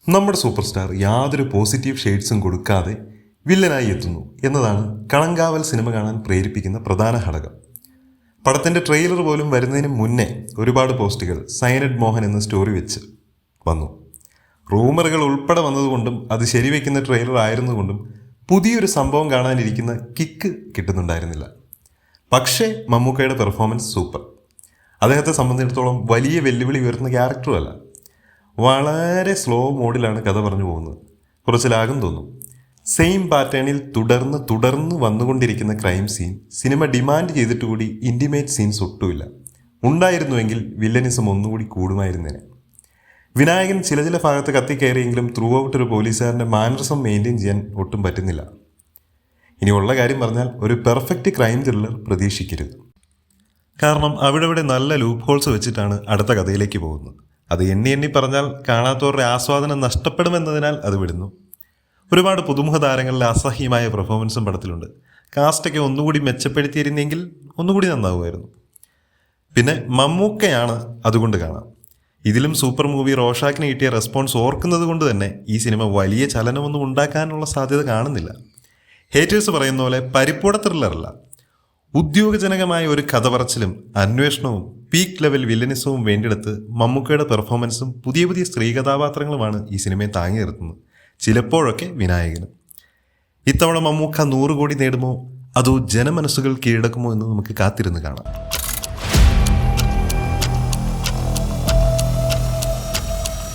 നമ്മുടെ super star യാതൊരു positive ഷെയ്ഡ്സും കൊടുക്കാതെ വില്ലനായി എത്തുന്നു എന്നതാണ് കളങ്കാവൽ സിനിമ കാണാൻ പ്രേരിപ്പിക്കുന്ന പ്രധാന ഘടകം. പടത്തിൻ്റെ ട്രെയിലർ പോലും വരുന്നതിന് മുന്നേ ഒരുപാട് പോസ്റ്റുകൾ സൈനഡ് മോഹൻ എന്ന സ്റ്റോറി വെച്ച് വന്നു. റൂമറുകൾ ഉൾപ്പെടെ വന്നതുകൊണ്ടും അത് ശരിവെക്കുന്ന ട്രെയിലർ ആയിരുന്നുകൊണ്ടും പുതിയൊരു സംഭവം കാണാനിരിക്കുന്ന കിക്ക് കിട്ടുന്നുണ്ടായിരുന്നില്ല. പക്ഷേ മമ്മൂക്കയുടെ പെർഫോമൻസ് സൂപ്പർ. അദ്ദേഹത്തെ സംബന്ധിച്ചിടത്തോളം വലിയ വെല്ലുവിളി ഉയർത്തുന്ന ക്യാരക്ടറും അല്ല. വളരെ സ്ലോ മോഡിലാണ് കഥ പറഞ്ഞു പോകുന്നത്. കുറച്ച് ലാഗം തോന്നും. സെയിം പാറ്റേണിൽ തുടർന്ന് വന്നുകൊണ്ടിരിക്കുന്ന ക്രൈം സീൻ സിനിമ ഡിമാൻഡ് ചെയ്തിട്ട് കൂടി ഇൻറ്റിമേറ്റ് സീൻസ് ഒട്ടുമില്ല. ഉണ്ടായിരുന്നുവെങ്കിൽ വില്ലനിസം ഒന്നുകൂടി കൂടുമായിരുന്നേനെ. വിനായകൻ ചില ഭാഗത്ത് കത്തിക്കയറിയെങ്കിലും ത്രൂ ഔട്ട് ഒരു പോലീസുകാരൻ്റെ മാനറിസം മെയിൻറ്റെയിൻ ചെയ്യാൻ ഒട്ടും പറ്റുന്നില്ല. ഇനിയുള്ള കാര്യം പറഞ്ഞാൽ ഒരു പെർഫെക്റ്റ് ക്രൈം ത്രില്ലർ പ്രതീക്ഷിക്കരുത്. കാരണം അവിടെ നല്ല ലൂപ്പ് ഹോൾസ് വെച്ചിട്ടാണ് അടുത്ത കഥയിലേക്ക് പോകുന്നത്. അത് എണ്ണി പറഞ്ഞാൽ കാണാത്തവരുടെ ആസ്വാദനം നഷ്ടപ്പെടുമെന്നതിനാൽ അത് വിടുന്നു. ഒരുപാട് പുതുമുഖ താരങ്ങളിലെ അസഹ്യമായ പെർഫോമൻസും പടത്തിലുണ്ട്. കാസ്റ്റൊക്കെ ഒന്നുകൂടി മെച്ചപ്പെടുത്തിയിരുന്നെങ്കിൽ ഒന്നുകൂടി നന്നാവുമായിരുന്നു. പിന്നെ മമ്മൂക്കയാണ്, അതുകൊണ്ട് കാണാം. ഇതിലും സൂപ്പർ മൂവി റോഷാക്കിന് കിട്ടിയ റെസ്പോൺസ് ഓർക്കുന്നത് കൊണ്ട് തന്നെ ഈ സിനിമ വലിയ ചലനമൊന്നും ഉണ്ടാക്കാനുള്ള സാധ്യത കാണുന്നില്ല. ഹേറ്റേഴ്സ് പറയുന്ന പോലെ പരിപ്പൂട ത്രില്ലറല്ല, ഉദ്യോഗജനകമായ ഒരു കഥ പറച്ചിലും അന്വേഷണവും പീക്ക് ലെവൽ വില്ലനിസവും വേണ്ടിയെടുത്ത് മമ്മൂക്കയുടെ പെർഫോമൻസും പുതിയ സ്ത്രീ കഥാപാത്രങ്ങളുമാണ് ഈ സിനിമയെ താങ്ങി നിർത്തുന്നത്. ചിലപ്പോഴൊക്കെ വിനായകനും. ഇത്തവണ മമ്മൂക്ക 100 കോടി നേടുമോ അതോ ജനമനസ്സുകൾ കീഴടക്കുമോ എന്ന് നമുക്ക് കാത്തിരുന്ന് കാണാം.